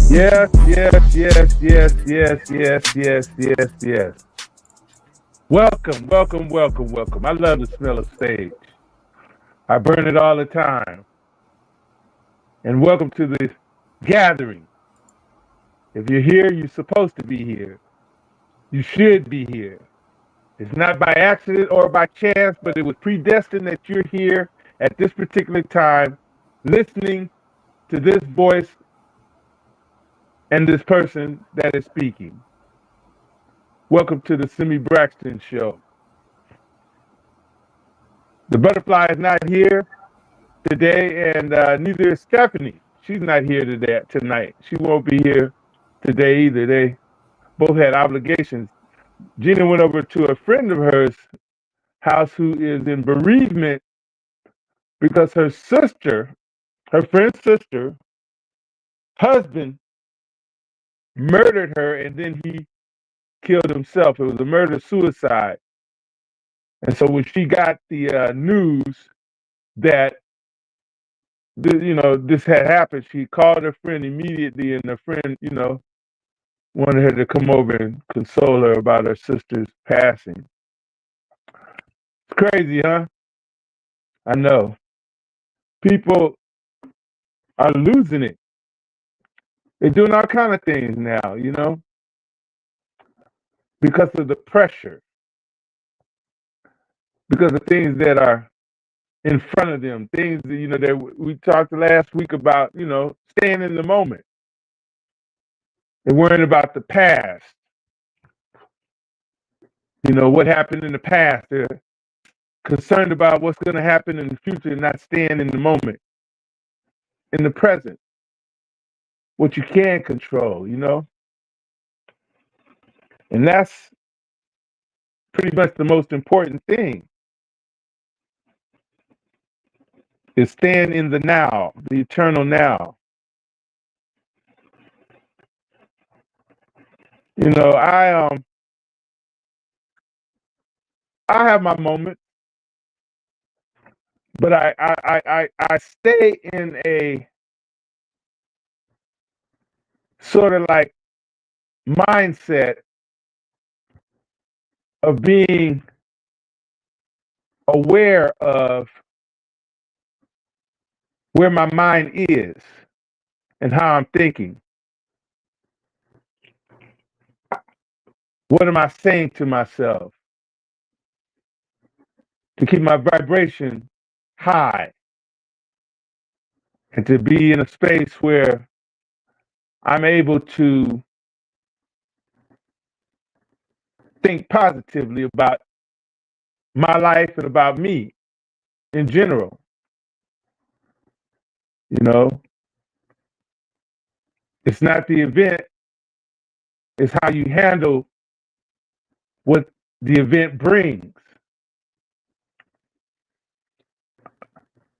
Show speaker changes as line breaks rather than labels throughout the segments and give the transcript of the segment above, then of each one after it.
Yes, yes, yes, yes, yes, yes, yes, yes, yes. Welcome, welcome, welcome, welcome. I love the smell of sage. I burn it all the time. And welcome to this gathering. If you're here, you're supposed to be here. You should be here. It's not by accident or by chance, but it was predestined that you're here at this particular time, listening to this voice and this person that is speaking. Welcome to the SIMMIE Braxton Show. The butterfly is not here today, and neither is Stephanie. She's not here today tonight. She won't be here today either. They both had obligations. Gina went over to a friend of hers' house who is in bereavement because her sister, her friend's sister, husband murdered her, and then he killed himself. It was a murder suicide. And so when she got the news that this had happened, she called her friend immediately, and her friend, wanted her to come over and console her about her sister's passing. It's crazy, huh? I know. People are losing it. They're doing all kind of things now, because of the pressure, because of things that are in front of them, things that, that we talked last week about, staying in the moment. They're worrying about the past, what happened in the past. They're concerned about what's going to happen in the future and not staying in the moment, in the present, what you can control, And that's pretty much the most important thing, is staying in the now, the eternal now. I have my moments, but I stay in a sort of like mindset of being aware of where my mind is and how I'm thinking. What am I saying to myself to keep my vibration high and to be in a space where I'm able to think positively about my life and about me in general. It's not the event, it's how you handle what the event brings.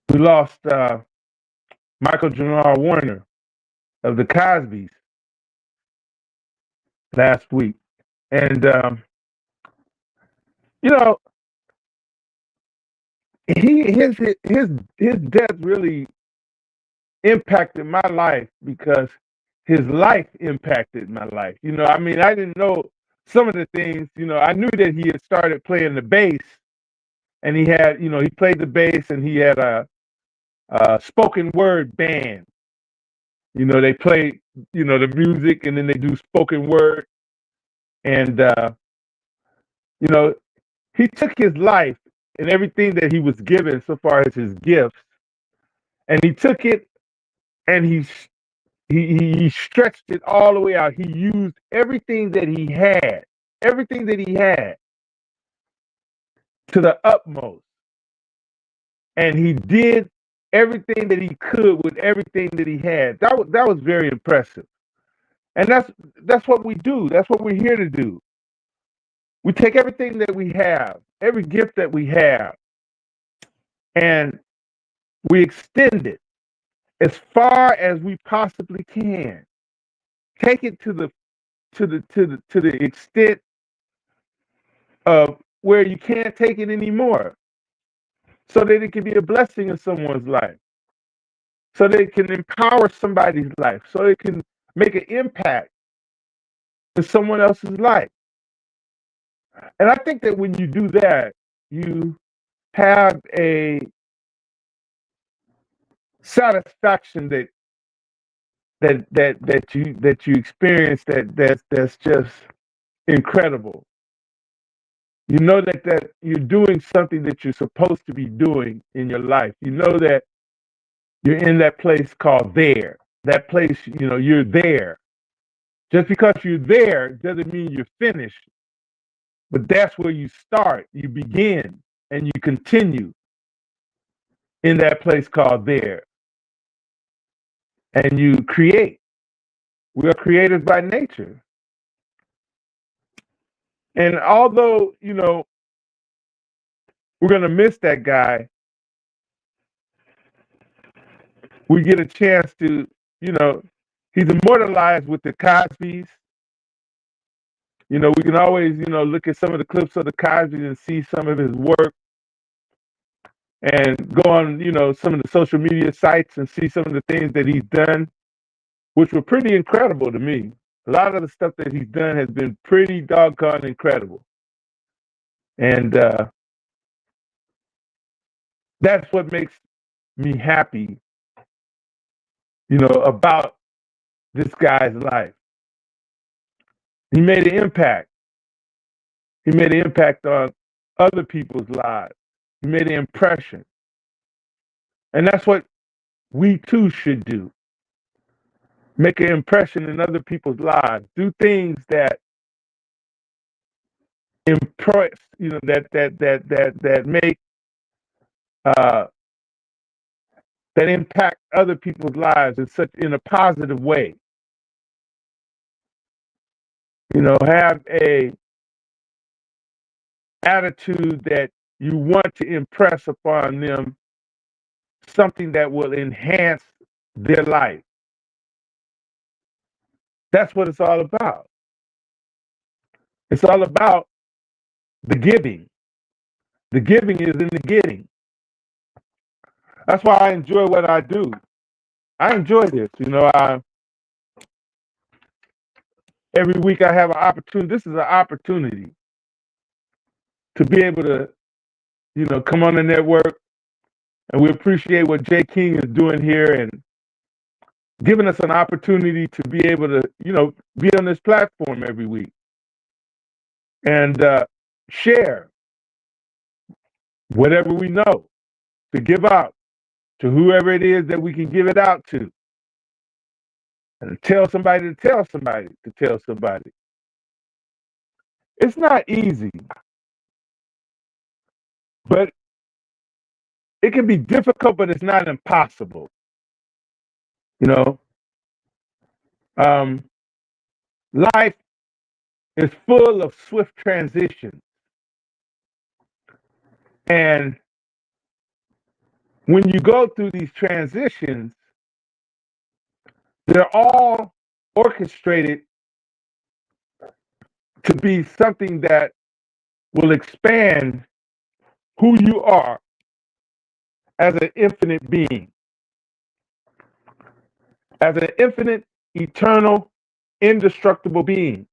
We lost Michael Jamal Warner of the Cosbys last week. And, his death really impacted my life because his life impacted my life. I didn't know some of the things. I knew that he had started playing the bass, and he had, he played the bass, and he had a spoken word band. They play, the music, and then they do spoken word. And, he took his life and everything that he was given so far as his gifts, and he took it and he stretched it all the way out. He used everything that he had to the utmost. And he did everything that he could with everything that he had. That was very impressive. And that's what we do. That's what we're here to do. We take everything that we have, every gift that we have, and we extend it as far as we possibly can. Take it to the extent of where you can't take it anymore, so that it can be a blessing in someone's life, so that it can empower somebody's life, so it can make an impact in someone else's life. And I think that when you do that, you have a satisfaction that you experience that's just incredible. You know that you're doing something that you're supposed to be doing in your life. You know that you're in that place called there. That place, you're there. Just because you're there doesn't mean you're finished. But that's where you start. You begin and you continue in that place called there. And you create. We are creators by nature. And although, we're going to miss that guy, we get a chance to, he's immortalized with the Cosbys. We can always, look at some of the clips of the Cosbys and see some of his work and go on, some of the social media sites and see some of the things that he's done, which were pretty incredible to me. A lot of the stuff that he's done has been pretty doggone incredible. And that's what makes me happy, about this guy's life. He made an impact. He made an impact on other people's lives. He made an impression. And that's what we too should do. Make an impression in other people's lives. Do things that impress, that make that impact other people's lives in a positive way. Have a attitude that you want to impress upon them something that will enhance their life. That's what it's all about. It's all about the giving. The giving is in the getting. That's why I enjoy what I do. I enjoy this. Every week I have an opportunity. This is an opportunity to be able to, come on the network. And we appreciate what Jay King is doing here and giving us an opportunity to be able to, be on this platform every week and share whatever we know to give out to whoever it is that we can give it out to. And tell somebody to tell somebody to tell somebody. It's not easy, but it can be difficult, but it's not impossible. Life is full of swift transitions. And when you go through these transitions, they're all orchestrated to be something that will expand who you are as an infinite being, as an infinite, eternal, indestructible being.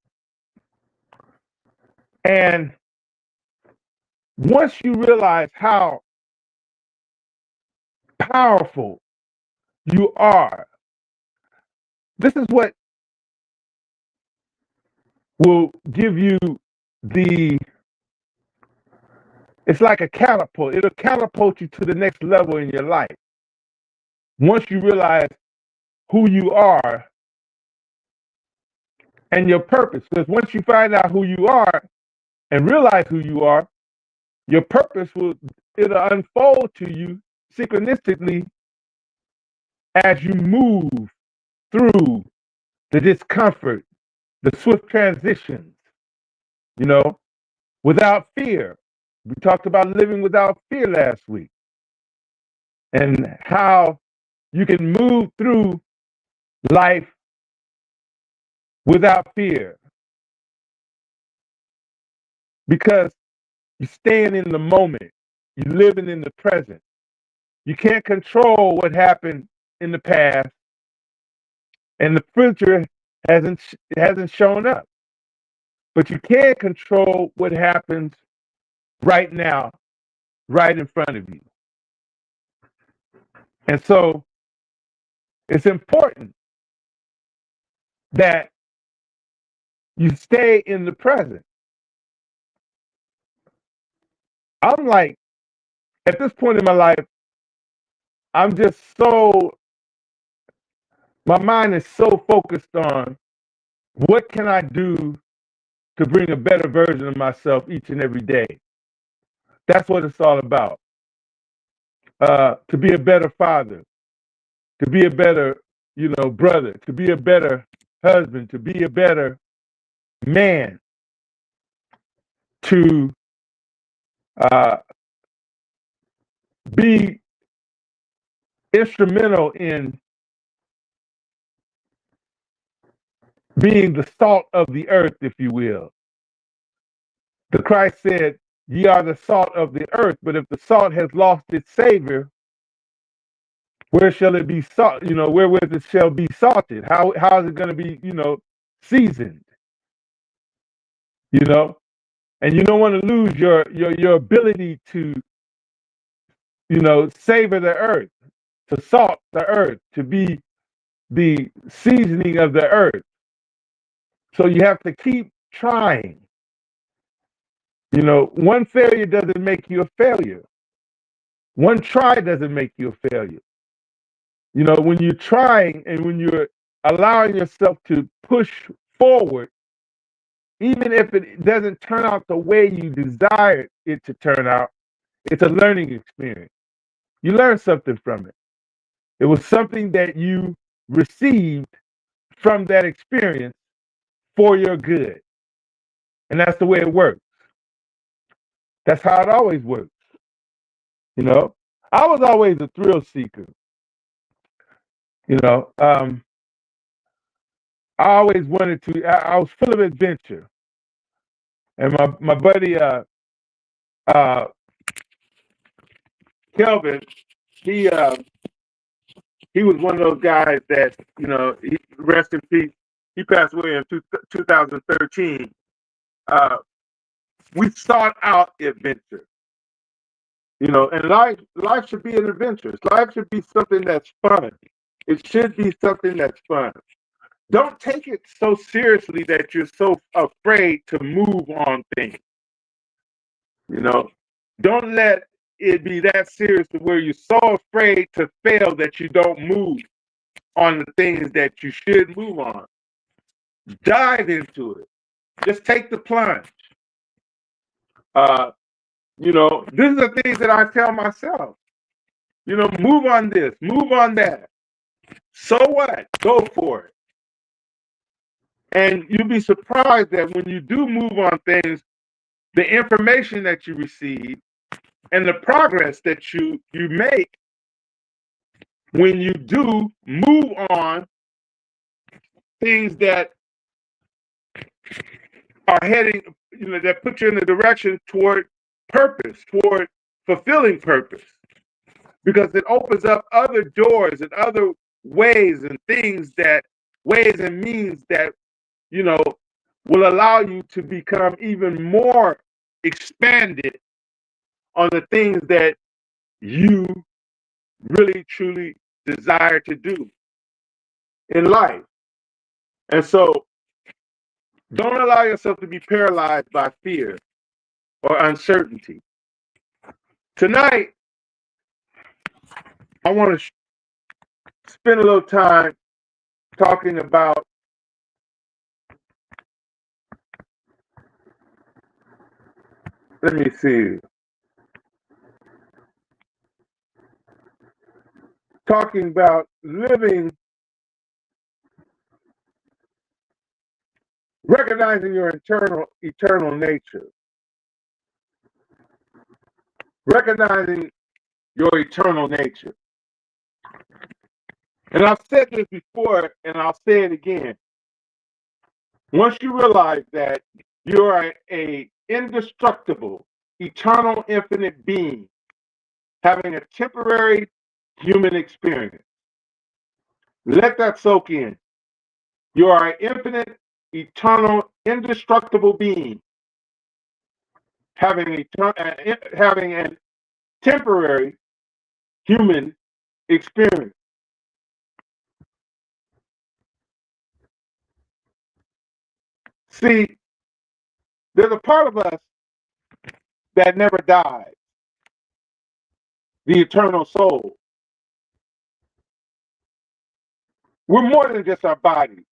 And once you realize how powerful you are, this is what will give you it's like a catapult. It'll catapult you to the next level in your life. Once you realize who you are and your purpose, because once you find out who you are and realize who you are, your purpose it'll unfold to you synchronistically as you move through the discomfort, the swift transitions, without fear. We talked about living without fear last week and how you can move through life without fear because you're staying in the moment. You're living in the present. You can't control what happened in the past, and the future hasn't shown up. But you can control what happens right now, right in front of you. And so it's important that you stay in the present. I'm like, at this point in my life, I'm just my mind is so focused on what can I do to bring a better version of myself each and every day. That's what it's all about. To be a better father, to be a better, brother, to be a better husband, to be a better man, to uh, be instrumental in being the salt of the earth, if you will. The Christ said, ye are the salt of the earth, but if the salt has lost its savor, where shall it be salt? Wherewith it shall be salted? How is it going to be, seasoned? And you don't want to lose your ability to, savor the earth, to salt the earth, to be the seasoning of the earth. So you have to keep trying. One failure doesn't make you a failure. One try doesn't make you a failure. When you're trying and when you're allowing yourself to push forward, even if it doesn't turn out the way you desire it to turn out, it's a learning experience. You learn something from it. It was something that you received from that experience for your good. And that's the way it works. That's how it always works. I was always a thrill seeker. I always wanted to, I was full of adventure. And my buddy Kelvin, he was one of those guys that, rest in peace. He passed away in 2013. We sought out adventure. And life should be an adventure. Life should be something that's fun. It should be something that's fun. Don't take it so seriously that you're so afraid to move on things. Don't let it be that serious to where you're so afraid to fail that you don't move on the things that you should move on. Dive into it. Just take the plunge. These are the things that I tell myself. Move on this, move on that. So what? Go for it. And you'll be surprised that when you do move on things, the information that you receive and the progress that you make when you do move on things that are heading, that put you in the direction toward purpose, toward fulfilling purpose. Because it opens up other doors and other ways and things ways and means that, will allow you to become even more expanded on the things that you really, truly desire to do in life. And so don't allow yourself to be paralyzed by fear or uncertainty. Tonight, I want to spend a little time talking about let me see. Talking about recognizing your eternal nature. Recognizing your eternal nature. And I've said this before, and I'll say it again. Once you realize that you are a indestructible, eternal, infinite being having a temporary human experience, let that soak in. You are an infinite, eternal, indestructible being, having an temporary human experience. See, there's a part of us that never dies, the eternal soul. We're more than just our bodies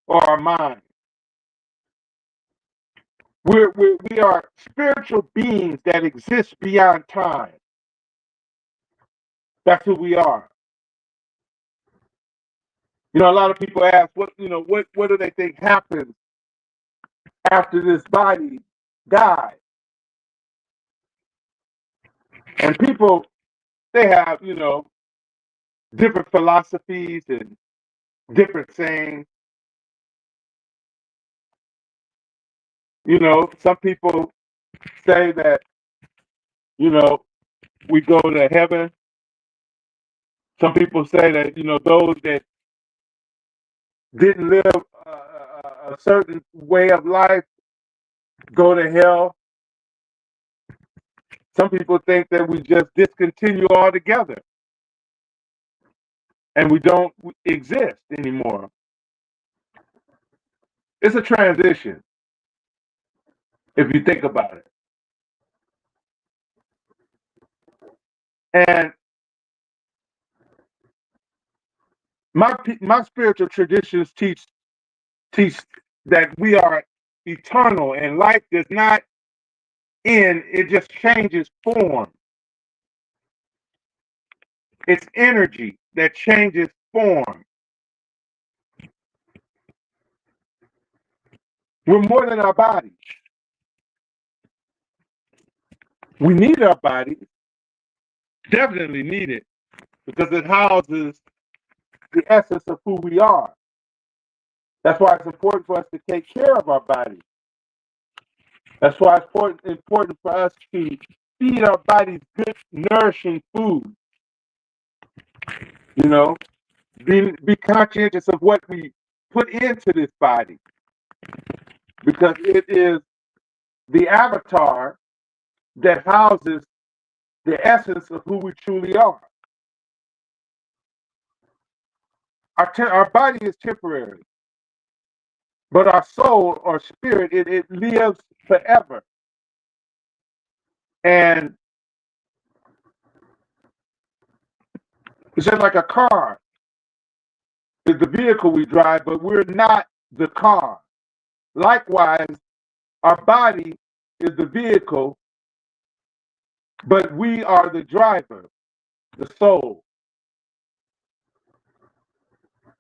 or our minds. We are spiritual beings that exist beyond time. That's who we are. You know, a lot of people ask, what do they think happens after this body dies? And people, they have, different philosophies and different sayings. You know, some people say that, we go to heaven. Some people say that, those that didn't live a certain way of life go to hell. Some people think that we just discontinue altogether and we don't exist anymore. It's a transition, if you think about it. And my spiritual traditions teach that we are eternal and life does not end, it just changes form. It's energy that changes form. We're more than our bodies. We need our bodies, definitely need it, because it houses the essence of who we are. That's why it's important for us to take care of our bodies. That's why it's important for us to feed our bodies good, nourishing food. You know, be conscientious of what we put into this body, because it is the avatar that houses the essence of who we truly are. Our body is temporary, but our soul or spirit, it lives forever. And it's just like a car. It's the vehicle we drive, but we're not the car. Likewise, our body is the vehicle, but we are the driver, the soul.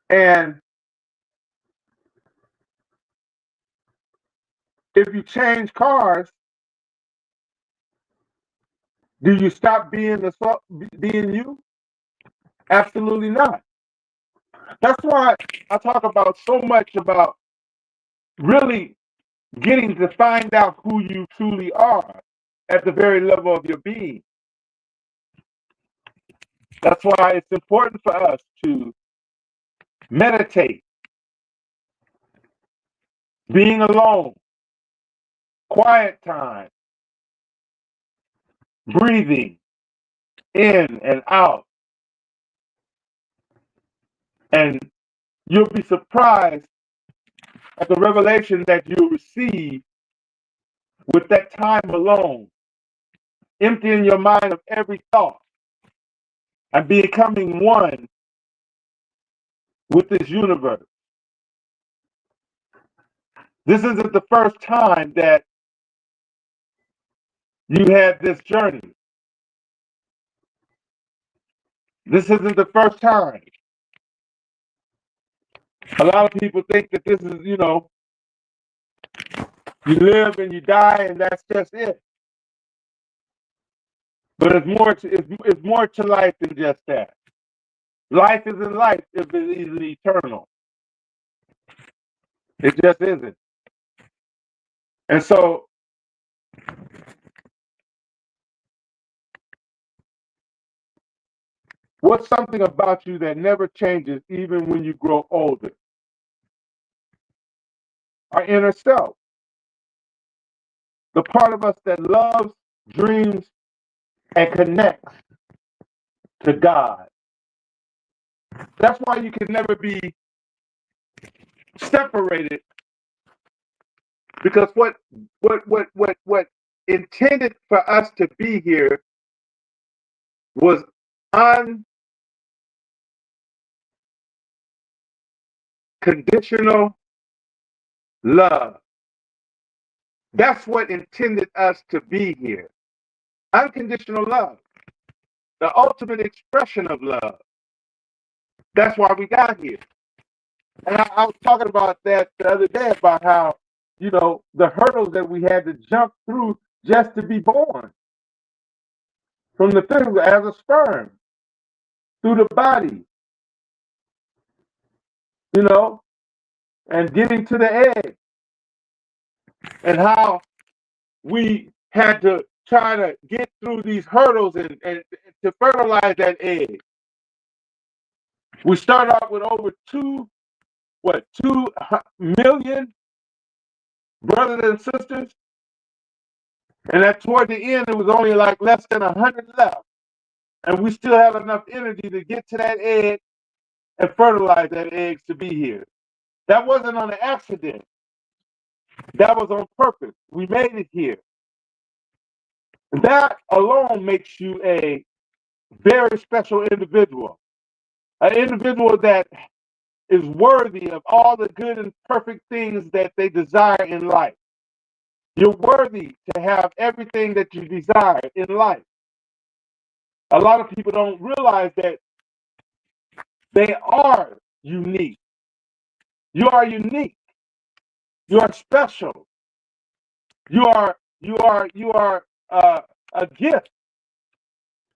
And if you change cars, do you stop being being you? Absolutely not. That's why I talk about so much about really getting to find out who you truly are at the very level of your being. That's why it's important for us to meditate, being alone, quiet time, breathing in and out. And you'll be surprised at the revelation that you'll receive with that time alone, emptying your mind of every thought and becoming one with this universe. This isn't the first time that you had this journey. This isn't the first time. A lot of people think that this is, you live and you die and that's just it. But it's more to life than just that. Life isn't life if it isn't eternal. It just isn't. And so what's something about you that never changes even when you grow older? our inner self, the part of us that loves, dreams, and connects to God. That's why you can never be separated, because what intended for us to be here was unconditional love. That's what intended us to be here. Unconditional love, the ultimate expression of love. That's why we got here. And I was talking about that the other day, about how, the hurdles that we had to jump through just to be born. From the thing as a sperm, through the body, and getting to the egg. And how we had to try to get through these hurdles and to fertilize that egg. We started off with over 2 million brothers and sisters, and at toward the end it was only like less than 100 left, and we still have enough energy to get to that egg and fertilize that egg to be here. That wasn't on an accident. That was on purpose. We made it here. That alone makes you a very special individual, an individual that is worthy of all the good and perfect things that they desire in life. You're worthy to have everything that you desire in life. A lot of people don't realize that they are unique. You are unique. You are special. You are a gift,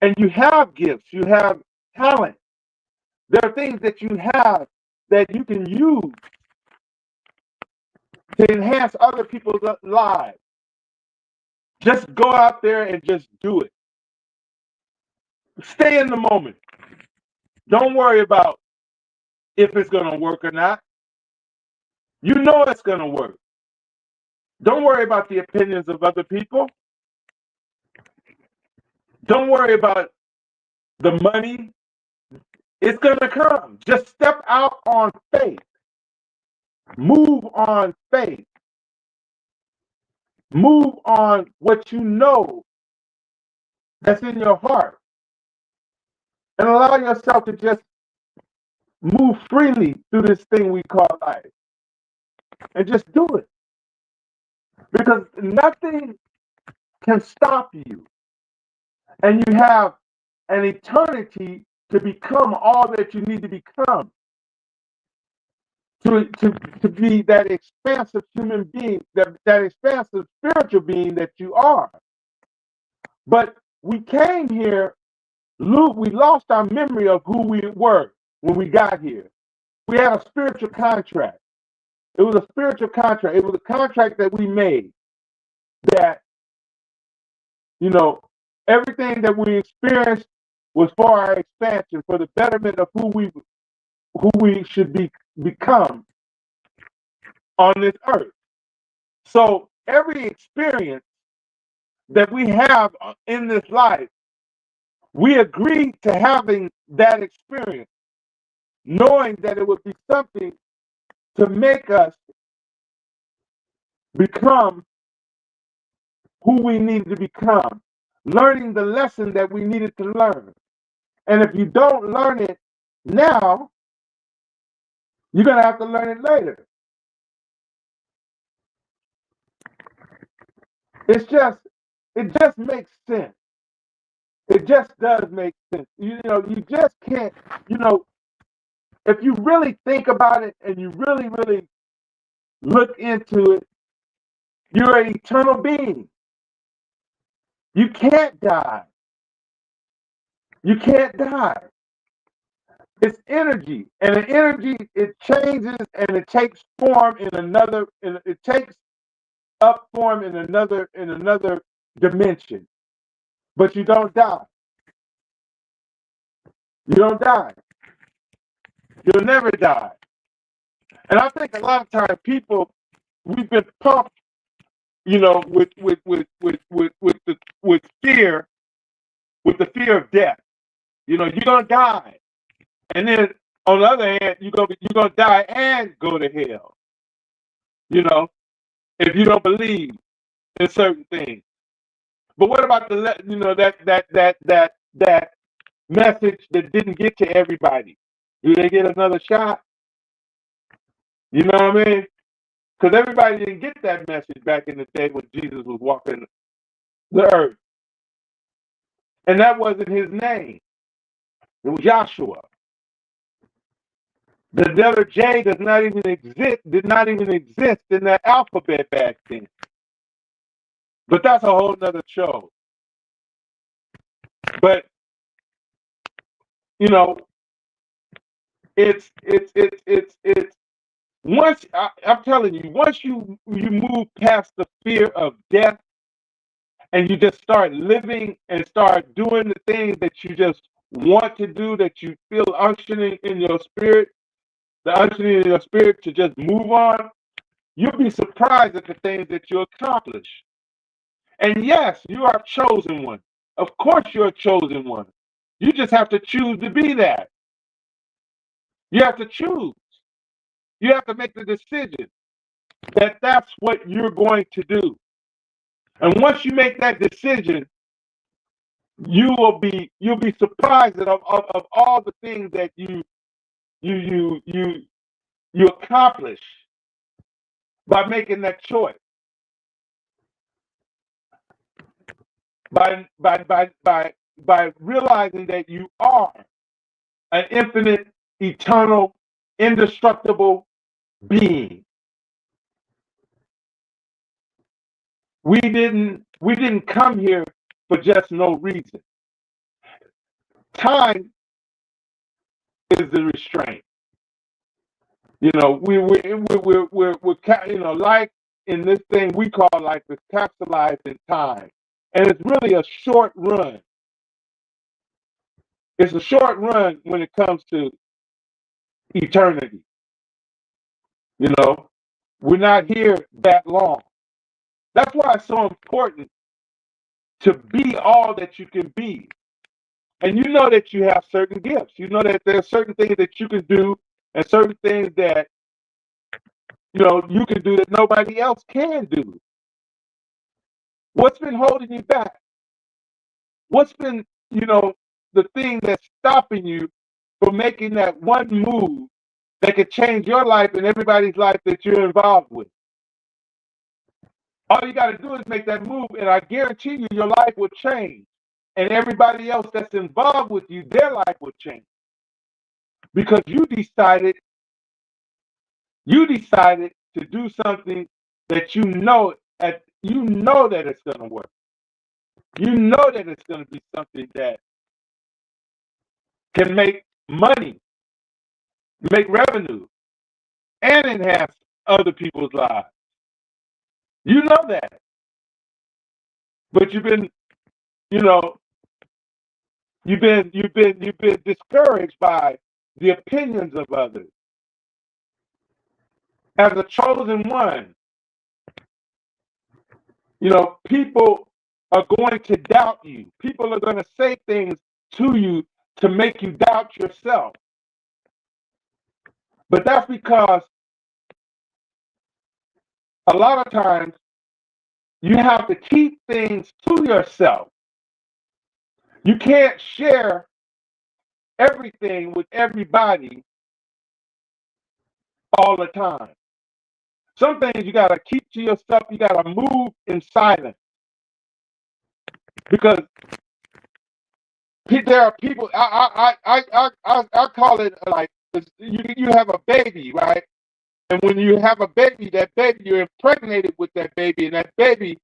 and you have gifts. You have talent. There are things that you have that you can use to enhance other people's lives. Just go out there and just do it. Stay in the moment. Don't worry about if it's going to work or not. You know it's going to work. Don't worry about the opinions of other people. Don't worry about the money. It's going to come. Just step out on faith. Move on faith. Move on what you know that's in your heart. And allow yourself to just move freely through this thing we call life. And just do it. Because nothing can stop you. And you have an eternity to become all that you need to become. To be that expansive human being, that expansive spiritual being that you are. But we came here, we lost our memory of who we were when we got here. We had a spiritual contract. It was a spiritual contract. It was a contract that we made that, everything that we experienced was for our expansion, for the betterment of who we should become on this earth. So every experience that we have in this life, we agree to having that experience, knowing that it would be something to make us become who we needed to become, learning the lesson that we needed to learn. And if you don't learn it now, you're going to have to learn it later. It just makes sense. It just does make sense. You just can't, if you really think about it and you really, really look into it, you're an eternal being. You can't die. You can't die. It's energy, and the energy, it changes and it takes form in another. It takes up form in another dimension. But you don't die. You don't die. You'll never die. And I think a lot of times people we've been pumped, with fear, with the fear of death. You're gonna die, and then on the other hand, you're gonna die and go to hell. If you don't believe in certain things. But what about that message that didn't get to everybody? Do they get another shot? You know what I mean? Because everybody didn't get that message back in the day when Jesus was walking the earth. And that wasn't his name. It was Joshua. The letter J did not even exist in that alphabet back then. But that's a whole nother show. But it's once I'm telling you, once you move past the fear of death and you just start living and start doing the things that you just want to do, that you feel unctioning in your spirit, the unctioning in your spirit to just move on, you'll be surprised at the things that you accomplish. And yes, you are a chosen one. Of course you're a chosen one. You just have to choose to be that. You have to choose. You have to make the decision that that's what you're going to do. And once you make that decision, you'll be surprised of all the things that you accomplish by making that choice. By realizing that you are an infinite, eternal, indestructible being. We didn't come here for just no reason. Time is the restraint. We're life in this thing we call life is capsulized in time, and it's really a short run. It's a short run when it comes to eternity. We're not here that long. That's why it's so important to be all that you can be. And you know that you have certain gifts. You know that there are certain things that you can do and certain things that, you can do that nobody else can do. What's been holding you back? What's been, the thing that's stopping you from making that one move that could change your life and everybody's life that you're involved with? All you got to do is make that move, and I guarantee you your life will change. And everybody else that's involved with you, their life will change. Because you decided to do something that you know that it's going to work. You know that it's going to be something that can make money, make revenue, and enhance other people's lives. You know that. But you've been discouraged by the opinions of others. As a chosen one, people are going to doubt you. People are going to say things to you to make you doubt yourself. But that's because a lot of times you have to keep things to yourself. You can't share everything with everybody all the time. Some things you got to keep to yourself. You got to move in silence. Because there are people, I call it like, you have a baby, right? And when you have a baby, that baby, you're impregnated with that baby, and that baby,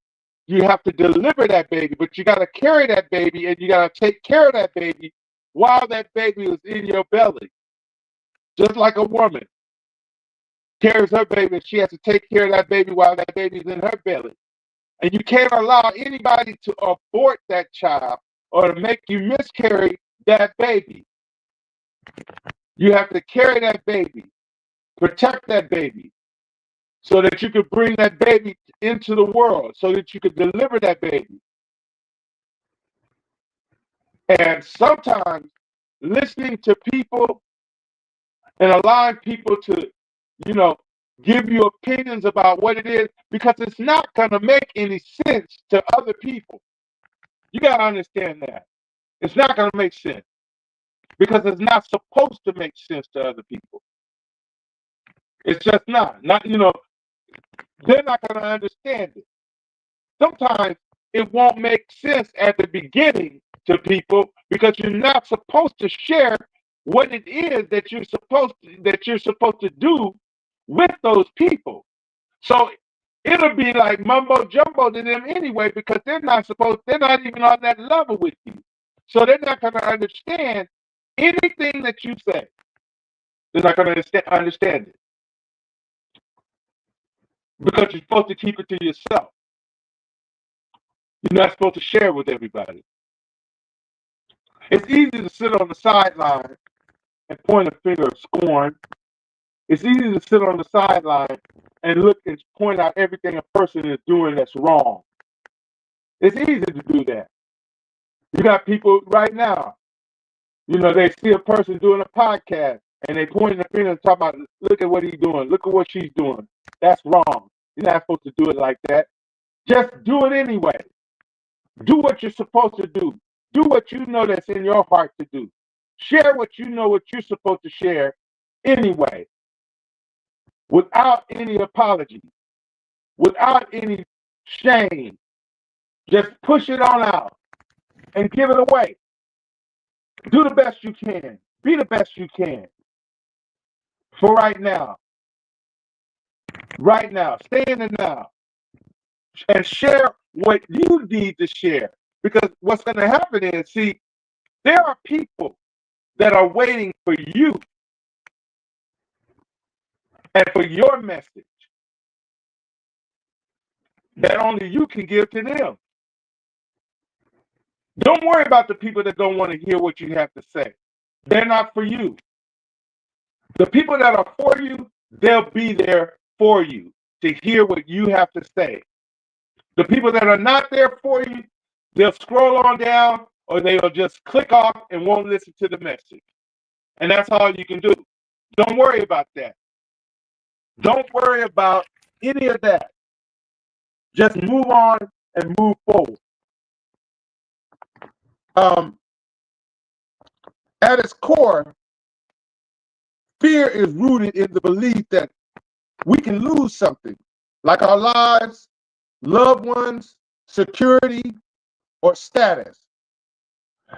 you have to deliver that baby, but you got to carry that baby, and you got to take care of that baby while that baby is in your belly. Just like a woman carries her baby, and she has to take care of that baby while that baby's in her belly. And you can't allow anybody to abort that child or to make you miscarry that baby. You have to carry that baby, protect that baby, so that you could bring that baby into the world, so that you could deliver that baby. And sometimes listening to people and allowing people to, you know, give you opinions about what it is, because it's not going to make any sense to other people. You got to understand that. It's not going to make sense because it's not supposed to make sense to other people. It's just not. They're not going to understand it. Sometimes it won't make sense at the beginning to people because you're not supposed to share what it is that you're supposed to do with those people. So it'll be like mumbo jumbo to them anyway, because they're not even on that level with you. So they're not going to understand anything that you say. They're not going to understand it because you're supposed to keep it to yourself. You're not supposed to share with everybody. It's easy to sit on the sideline and point a finger of scorn. It's easy to sit on the sideline and look and point out everything a person is doing that's wrong. It's easy to do that. You got people right now, they see a person doing a podcast and they point the finger and talk about, look at what he's doing, look at what she's doing. That's wrong. You're not supposed to do it like that. Just do it anyway. Do what you're supposed to do. Do what you know that's in your heart to do. Share what you know what you're supposed to share anyway, without any apology, without any shame. Just push it on out and give it away. Do the best you can. Be the best you can. For right now. Right now. Stay in the now. And share what you need to share. Because what's going to happen is, see, there are people that are waiting for you and for your message that only you can give to them. Don't worry about the people that don't want to hear what you have to say. They're not for you. The people that are for you, they'll be there for you to hear what you have to say. The people that are not there for you, they'll scroll on down or they'll just click off and won't listen to the message. And that's all you can do. Don't worry about that. Don't worry about any of that. Just move on and move forward. At its core, fear is rooted in the belief that we can lose something, like our lives, loved ones, security, or status.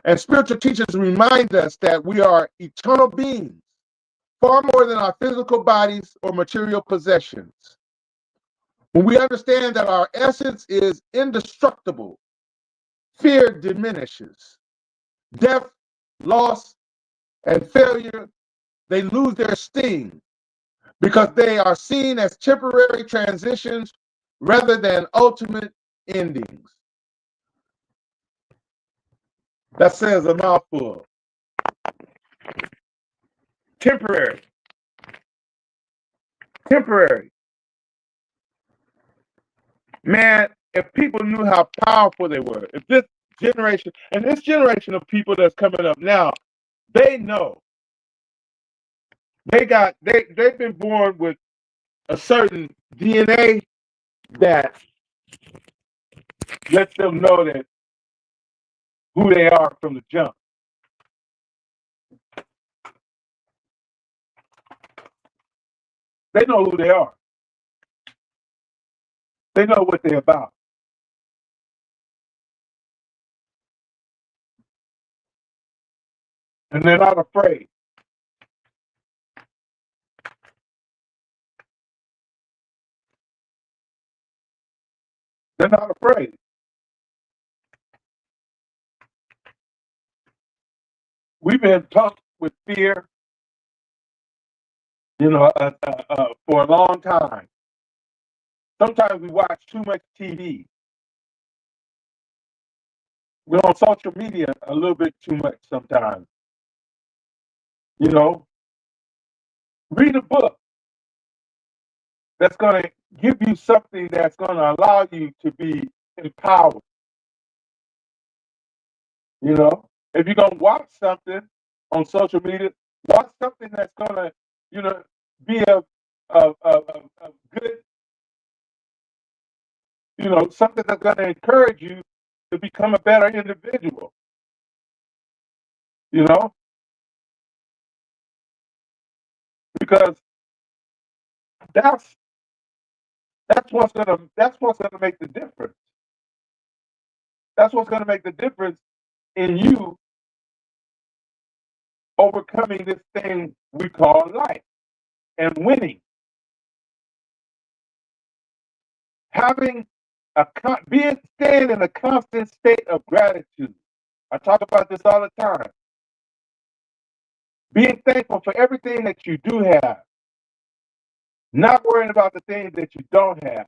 And spiritual teachers remind us that we are eternal beings, far more than our physical bodies or material possessions. When we understand that our essence is indestructible, fear diminishes. Death, loss, and failure, they lose their sting because they are seen as temporary transitions rather than ultimate endings. That says a mouthful. Temporary. Temporary. Man, if people knew how powerful they were, if this generation of people that's coming up now, they know. They've been born with a certain DNA that lets them know that who they are from the jump. They know who they are. They know what they're about. And they're not afraid. They're not afraid. We've been taught with fear, for a long time. Sometimes we watch too much TV. We're on social media a little bit too much sometimes. Read a book. that's going to give you something that's going to allow you to be empowered. You know, if you're going to watch something on social media, watch something that's going to, you know, be a good, you know, something that's going to encourage you to become a better individual. You know, because that's that's what's gonna make the difference. That's what's gonna make the difference in you overcoming this thing we call life and winning. Having being staying in a constant state of gratitude. I talk about this all the time. Being thankful for everything that you do have, not worrying about the things that you don't have.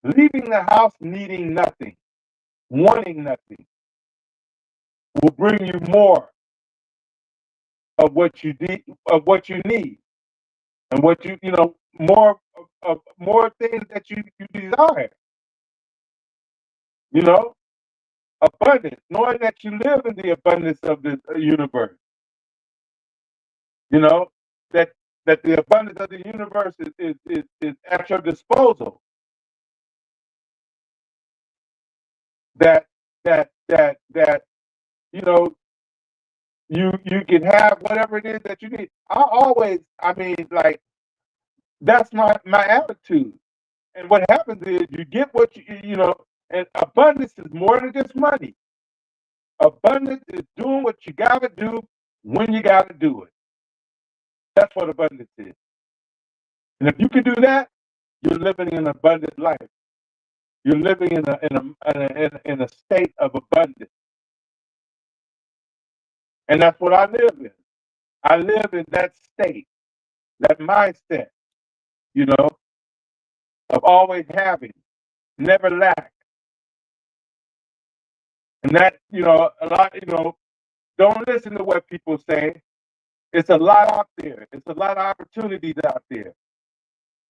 Leaving the house needing nothing, wanting nothing, will bring you more of what you need, and what you know, more things that you desire. You know, abundance, knowing that you live in the abundance of the universe. You know that the abundance of the universe is at your disposal. That that you know you can have whatever it is that you need. I mean, like that's my attitude. And what happens is you get what you know, and abundance is more than just money. Abundance is doing what you gotta do when you gotta do it. That's what abundance is. And if you can do that, you're living an abundant life. You're living in a state of abundance. And that's what I live in. I live in that state, that mindset, you know, of always having, never lack. And that, you know, a lot, you know, don't listen to what people say. It's a lot out there. It's a lot of opportunities out there.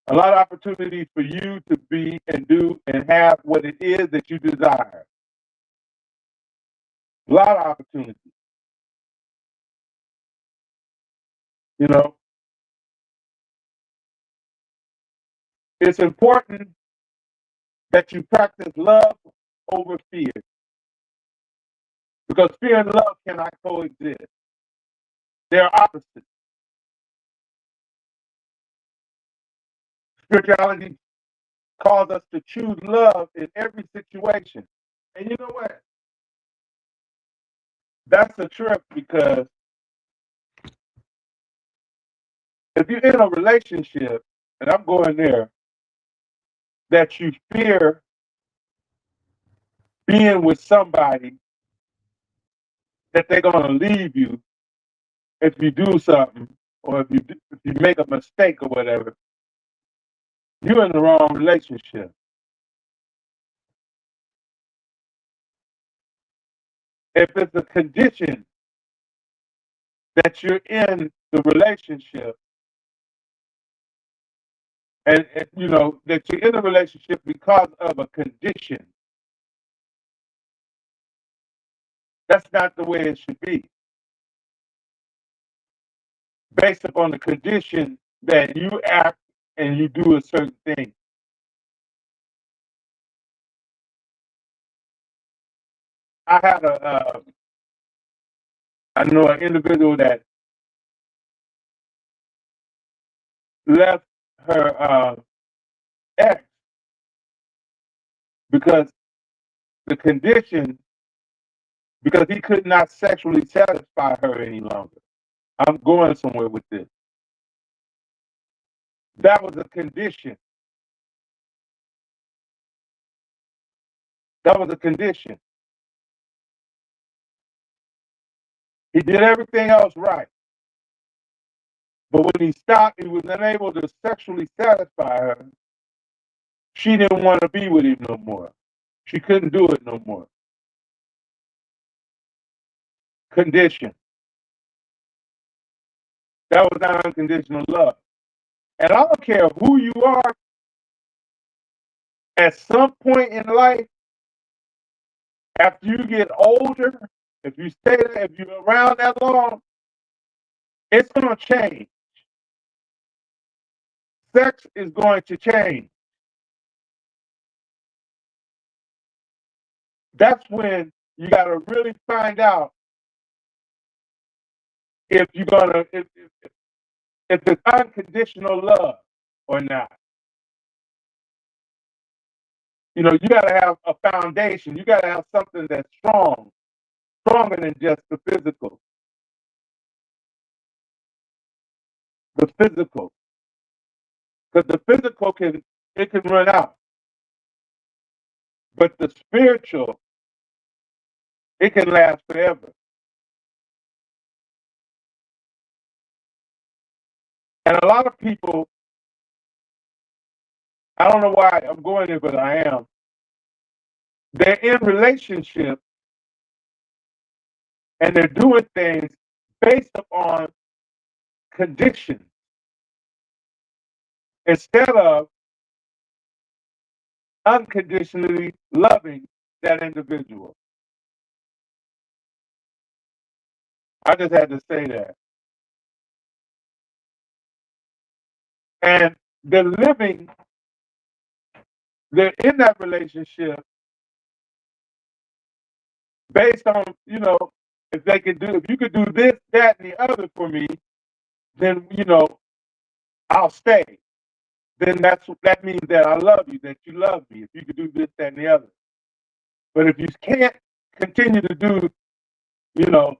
A lot of opportunities for you to be and do and have what it is that you desire. A lot of opportunities. You know, it's important that you practice love over fear because fear and love cannot coexist. They're opposites. Spirituality calls us to choose love in every situation. And you know what? That's a trip because if you're in a relationship, and I'm going there, that you fear being with somebody that they're going to leave you if you do something or if you make a mistake or whatever, you're in the wrong relationship. If it's a condition that you're in the relationship and you know that you're in a relationship because of a condition, that's not the way it should be. Based upon the condition that you act and you do a certain thing. I had I know an individual that left her ex because the condition, because he could not sexually satisfy her any longer. I'm going somewhere with this. That was a condition. That was a condition. He did everything else right. But when he stopped, he was unable to sexually satisfy her. She didn't want to be with him no more. She couldn't do it no more. Condition. That was not unconditional love. And I don't care who you are, at some point in life, after you get older, if you stay there, if you're around that long, it's going to change. Sex is going to change. That's when you got to really find out if you're going to, if it's unconditional love or not. You know, you got to have a foundation. You got to have something that's strong, stronger than just the physical. The physical, because the physical can run out, but the spiritual, it can last forever. And a lot of people, I don't know why I'm going there, but I am. They're in relationships and they're doing things based upon conditions instead of unconditionally loving that individual. I just had to say that. And they're living, they're in that relationship based on, you know, if you could do this, that, and the other for me, then, you know, I'll stay. Then that means that I love you, that you love me, if you could do this, that, and the other. But if you can't continue to do, you know,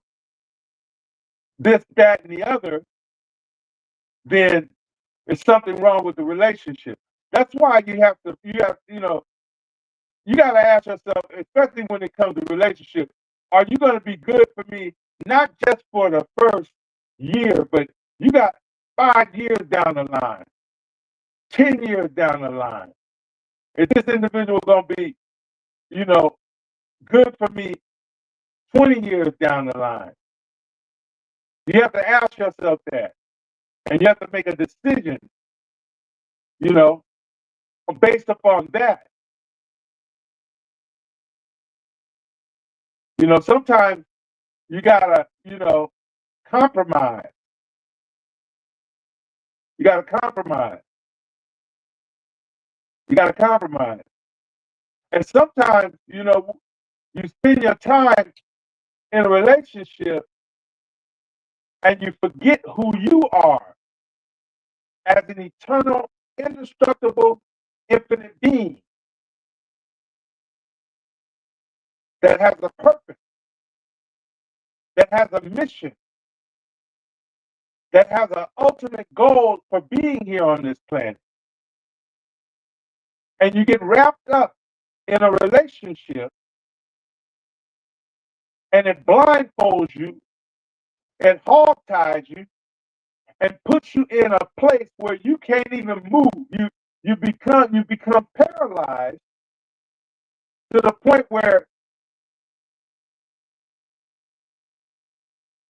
this, that, and the other, then there's something wrong with the relationship. That's why you have, you know, you got to ask yourself, especially when it comes to relationship, are you going to be good for me, not just for the first year, but you got 5 years down the line, 10 years down the line. Is this individual going to be, you know, good for me 20 years down the line? You have to ask yourself that. And you have to make a decision, you know, based upon that. You know, sometimes you got to, you know, compromise. You got to compromise. You got to compromise. And sometimes, you know, you spend your time in a relationship and you forget who you are as an eternal, indestructible, infinite being that has a purpose, that has a mission, that has an ultimate goal for being here on this planet. And you get wrapped up in a relationship and it blindfolds you and hog ties you and puts you in a place where you can't even move. You become paralyzed to the point where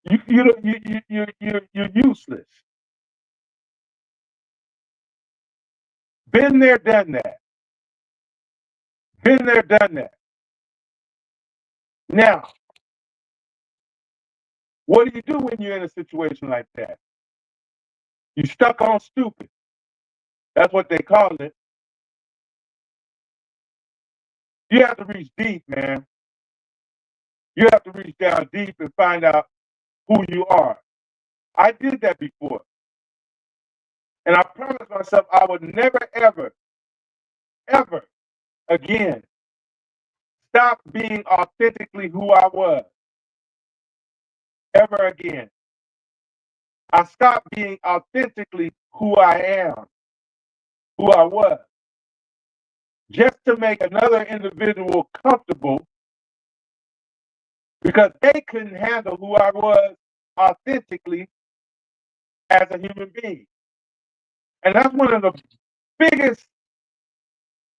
you're useless. Been there, done that. Been there, done that. Now, what do you do when you're in a situation like that? You stuck on stupid. That's what they call it. You have to reach deep, man. You have to reach down deep and find out who you are. I did that before. And I promised myself I would never, ever, ever again stop being authentically who I was. Ever again. I stopped being authentically who I am, who I was, just to make another individual comfortable because they couldn't handle who I was authentically as a human being. And that's one of the biggest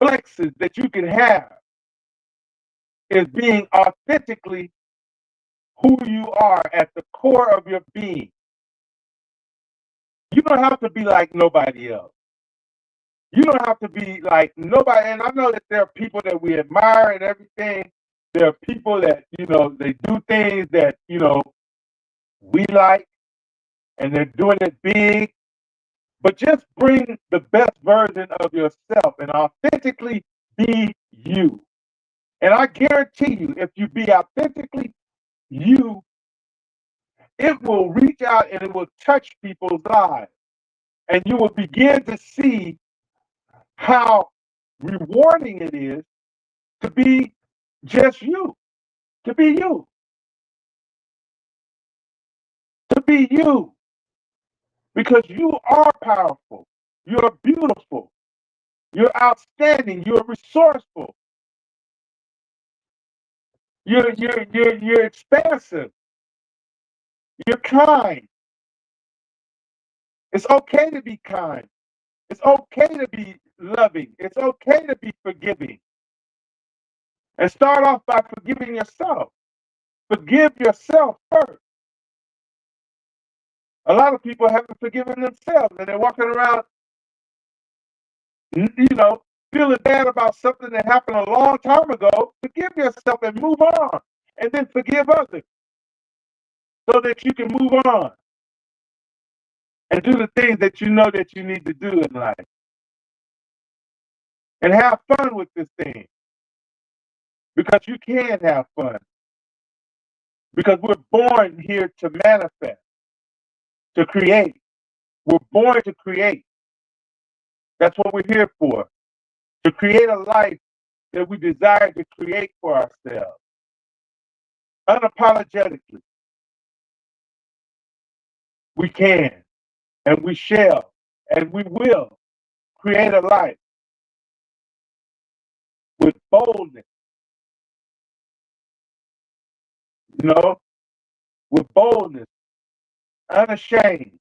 flexes that you can have is being authentically who you are at the core of your being. You don't have to be like nobody else. You don't have to be like nobody. And I know that there are people that we admire and everything. There are people that, they do things that, we like, and they're doing it big. But just bring the best version of yourself and authentically be you. And I guarantee you, if you be authentically you, it will reach out and it will touch people's lives. And you will begin to see how rewarding it is to be just you, to be you, to be you. Because you are powerful. You're beautiful. You're outstanding. You're resourceful. You're expansive. You're kind. It's okay to be kind. It's okay to be loving. It's okay to be forgiving. And start off by forgiving yourself. Forgive yourself first. A lot of people haven't forgiven themselves, and they're walking around, feeling bad about something that happened a long time ago. Forgive yourself and move on. And then forgive others so that you can move on and do the things that you know that you need to do in life. And have fun with this thing. Because you can have fun. Because we're born here to manifest, to create. We're born to create. That's what we're here for. To create a life that we desire to create for ourselves. Unapologetically. We can, and we shall, and we will create a life with boldness, with boldness, unashamed.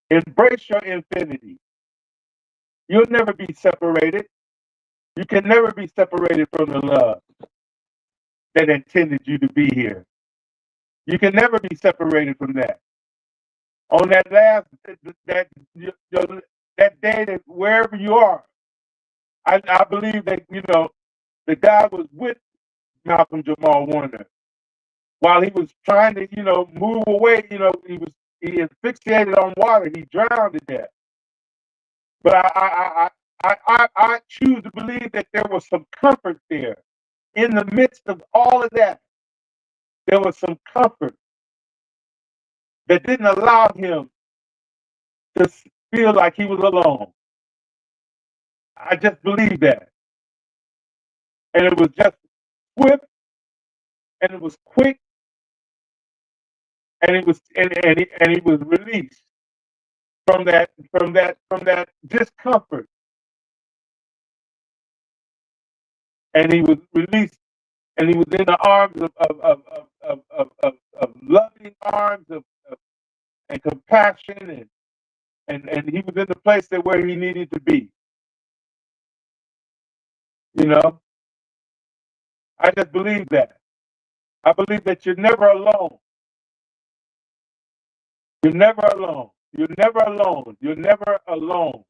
Embrace your infinity. You'll never be separated. You can never be separated from the love that intended you to be here. You can never be separated from that. On that that day, that wherever you are, I believe that that God was with Malcolm Jamal Warner while he was trying to move away. He asphyxiated on water. He drowned to death. But I choose to believe that there was some comfort there in the midst of all of that. There was some comfort that didn't allow him to feel like he was alone. I just believe that. And it was just swift, and it was quick, and it was and he was released from that discomfort. And he was released, and he was in the arms of loving arms and compassion, and he was in the place that where he needed to be. I just believe that. I believe that you're never alone. You're never alone. You're never alone. You're never alone.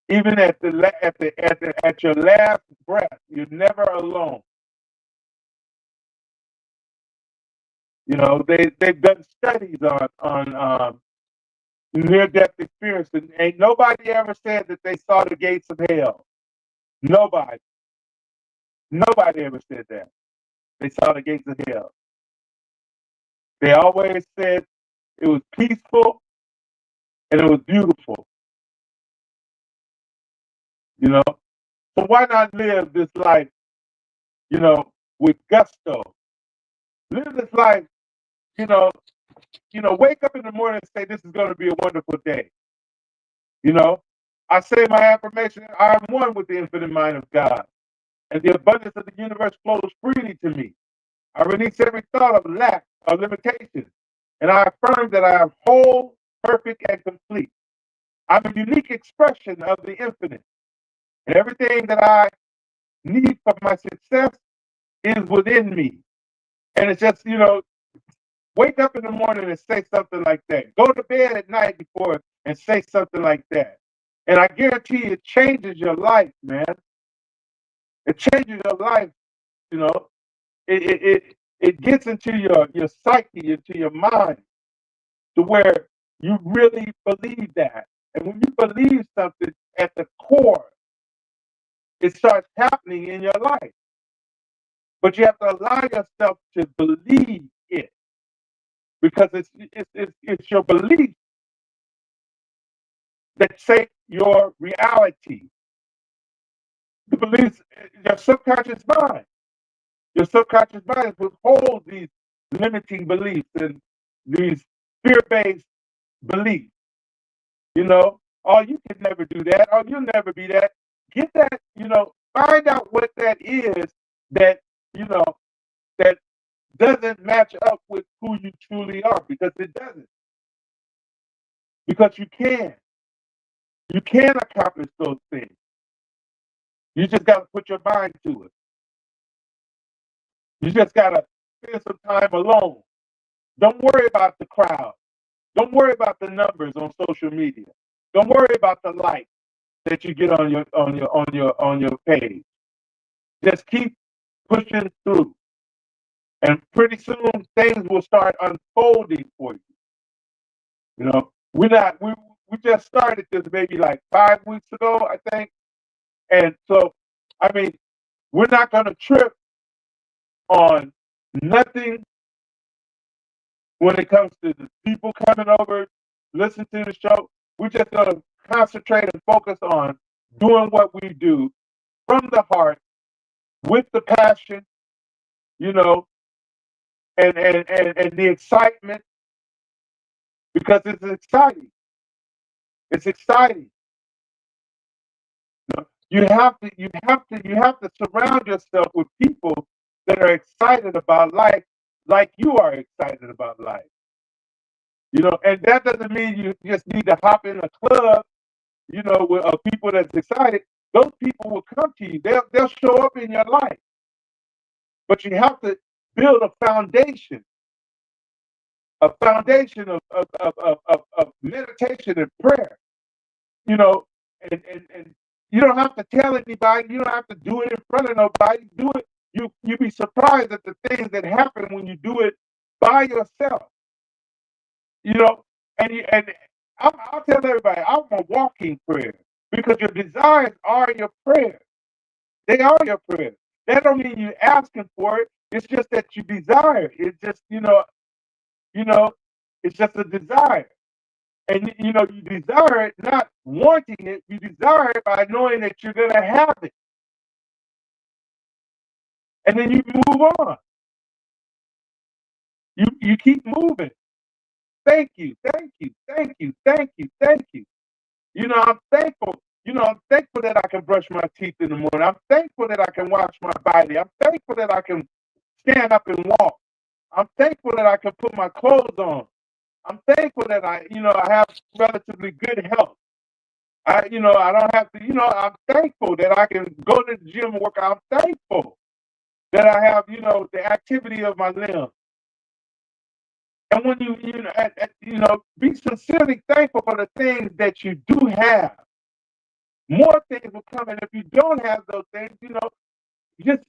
Even at your last breath, you're never alone. They've done studies on near-death experience, and ain't nobody ever said that they saw the gates of hell. Nobody ever said that they saw the gates of hell. They always said it was peaceful and it was beautiful. So why not live this life, with gusto? Live this life, wake up in the morning and say, this is going to be a wonderful day. I say my affirmation, I am one with the infinite mind of God, and the abundance of the universe flows freely to me. I release every thought of lack or limitation, and I affirm that I am whole, perfect, and complete. I'm a unique expression of the infinite, and everything that I need for my success is within me. And it's just, Wake up in the morning and say something like that. Go to bed at night before and say something like that. And I guarantee you, it changes your life, man. It changes your life, you know. It gets into your psyche, into your mind, to where you really believe that. And when you believe something at the core, it starts happening in your life. But you have to allow yourself to believe it, because it's your belief that shape your reality. The beliefs, your subconscious mind. Your subconscious mind withholds these limiting beliefs and these fear-based beliefs. You know, oh, you can never do that. Oh, you'll never be that. Get that, find out what that is that, you know, that doesn't match up with who you truly are, because it doesn't. Because you can. You can accomplish those things. You just got to put your mind to it. You just got to spend some time alone. Don't worry about the crowd. Don't worry about the numbers on social media. Don't worry about the likes that you get on your page. Just keep pushing through, and pretty soon things will start unfolding for you. You know, we just started this maybe like 5 weeks ago, I think, and so I mean, we're not going to trip on nothing when it comes to the people coming over, listen to the show. We're just going to concentrate and focus on doing what we do from the heart, with the passion, you know, and the excitement, because it's exciting. It's exciting. You have to surround yourself with people that are excited about life, like you are excited about life. And that doesn't mean you just need to hop in a club, with people that's excited. Those people will come to you. They'll show up in your life. But you have to build a foundation of meditation and prayer, you know, and you don't have to tell anybody, you don't have to do it in front of nobody. Do it. You'd be surprised at the things that happen when you do it by yourself. You know, and I'll tell everybody, I'm a walking prayer, because your desires are your prayers. They are your prayers. That don't mean you're asking for it. It's just that you desire it. It's just, you know, it's just a desire. And you desire it not wanting it. You desire it by knowing that you're gonna have it. And then you move on. You keep moving. Thank you, thank you, thank you, thank you, thank you. I'm thankful. I'm thankful that I can brush my teeth in the morning. I'm thankful that I can wash my body. I'm thankful that I can stand up and walk. I'm thankful that I can put my clothes on. I'm thankful that I have relatively good health. I don't have to, I'm thankful that I can go to the gym and work out. I'm thankful that I have, the activity of my limbs. And when be sincerely thankful for the things that you do have. More things will come, and if you don't have those things, just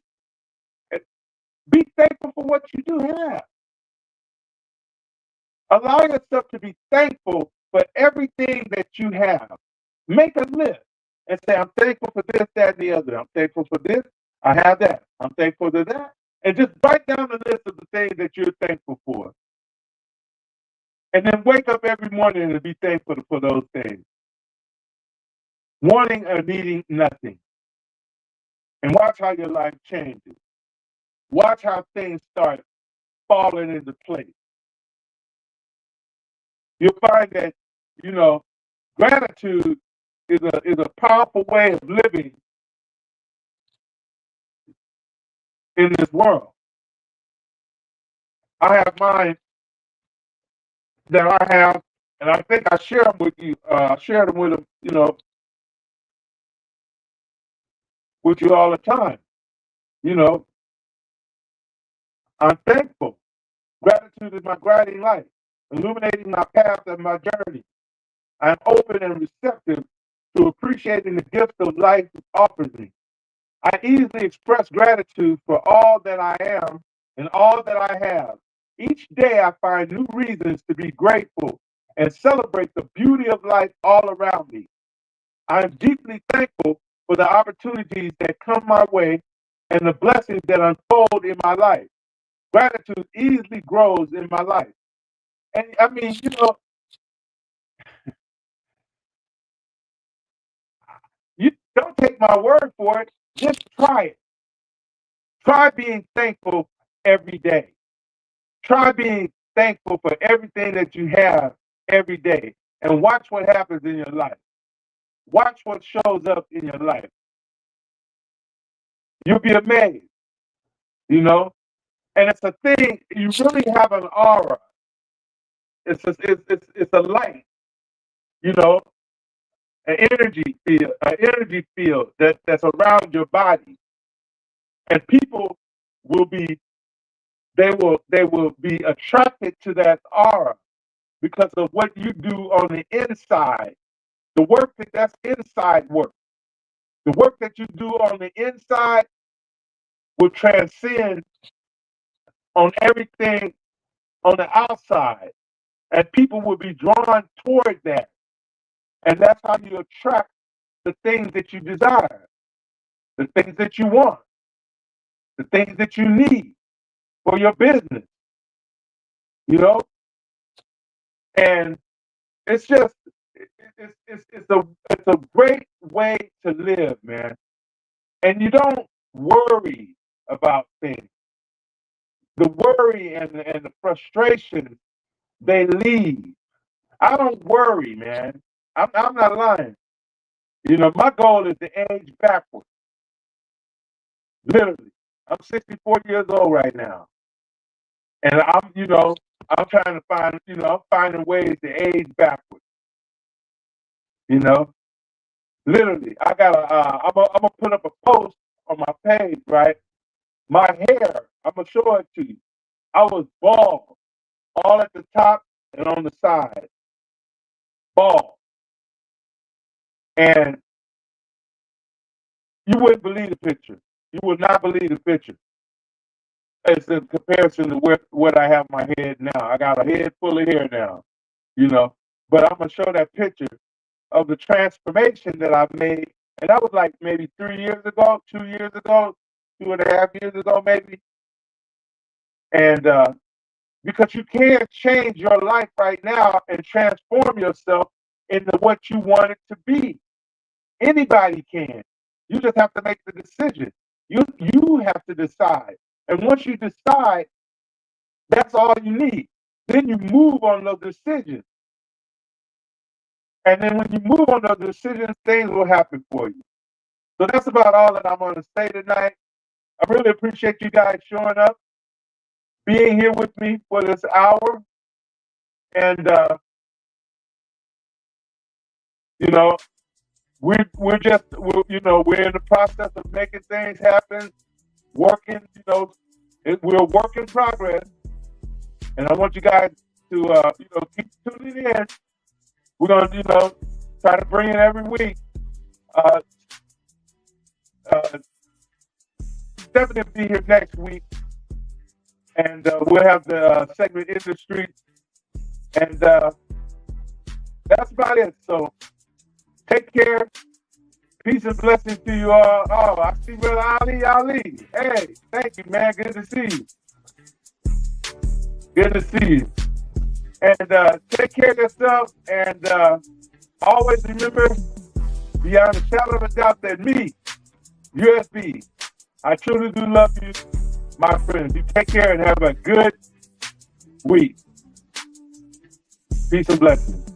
be thankful for what you do have. Allow yourself to be thankful for everything that you have. Make a list and say, I'm thankful for this, that, and the other. I'm thankful for this. I have that. I'm thankful for that. And just write down the list of the things that you're thankful for. And then wake up every morning and be thankful for those things. Wanting or needing nothing. And watch how your life changes. Watch how things start falling into place. You'll find that, gratitude is a powerful way of living in this world. I have mine that I have, and I think I share them with you. Share them with you all the time. I'm thankful. Gratitude is my guiding light, illuminating my path and my journey. I am open and receptive to appreciating the gift of life offers me. I easily express gratitude for all that I am and all that I have. Each day I find new reasons to be grateful and celebrate the beauty of life all around me. I am deeply thankful for the opportunities that come my way and the blessings that unfold in my life. Gratitude easily grows in my life. And I mean, you don't take my word for it. Just try it. Try being thankful every day. Try being thankful for everything that you have every day and watch what happens in your life. Watch what shows up in your life. You'll be amazed, you know? And it's a thing, you really have an aura. It's a light, you know, an energy field that's around your body. And people will be they will be attracted to that aura because of what you do on the inside. The work that's inside work. The work that you do on the inside will transcend on everything on the outside. And people will be drawn toward that. And that's how you attract the things that you desire, the things that you want, the things that you need for your business, you know? And it's just, it's a great way to live, man. And you don't worry about things. The worry and the frustration, they leave. I don't worry, man. I'm not lying. You know, my goal is to age backwards. Literally. I'm 64 years old right now. And I'm trying to find, I'm finding ways to age backwards. You know? Literally. I'm gonna put up a post on my page, right? My hair, I'm gonna show it to you. I was bald, all at the top and on the side. Bald. And you wouldn't believe the picture. You would not believe the picture. It's in comparison to what I have my head now. I got a head full of hair now, you know. But I'm gonna show that picture of the transformation that I've made. And that was like maybe 3 years ago, 2 years ago, 2.5 years ago, maybe. And because you can't change your life right now and transform yourself into what you want it to be. Anybody can. You just have to make the decision. You have to decide. And once you decide, that's all you need. Then you move on those decisions. And then when you move on those decisions, things will happen for you. So that's about all that I'm going to say tonight. I really appreciate you guys showing up, being here with me for this hour. And, we're in the process of making things happen, working, we're a work in progress. And I want you guys to, keep tuning in. We're going to, try to bring it every week. Stephanie will be here next week. And we'll have the segment industry. And that's about it. So take care. Peace and blessings to you all. Oh, I see Brother Ali. Hey, thank you, man. Good to see you. Good to see you. And take care of yourself. And always remember, beyond a shadow of a doubt, that me, USB, I truly do love you, my friends. You take care and have a good week. Peace and blessings.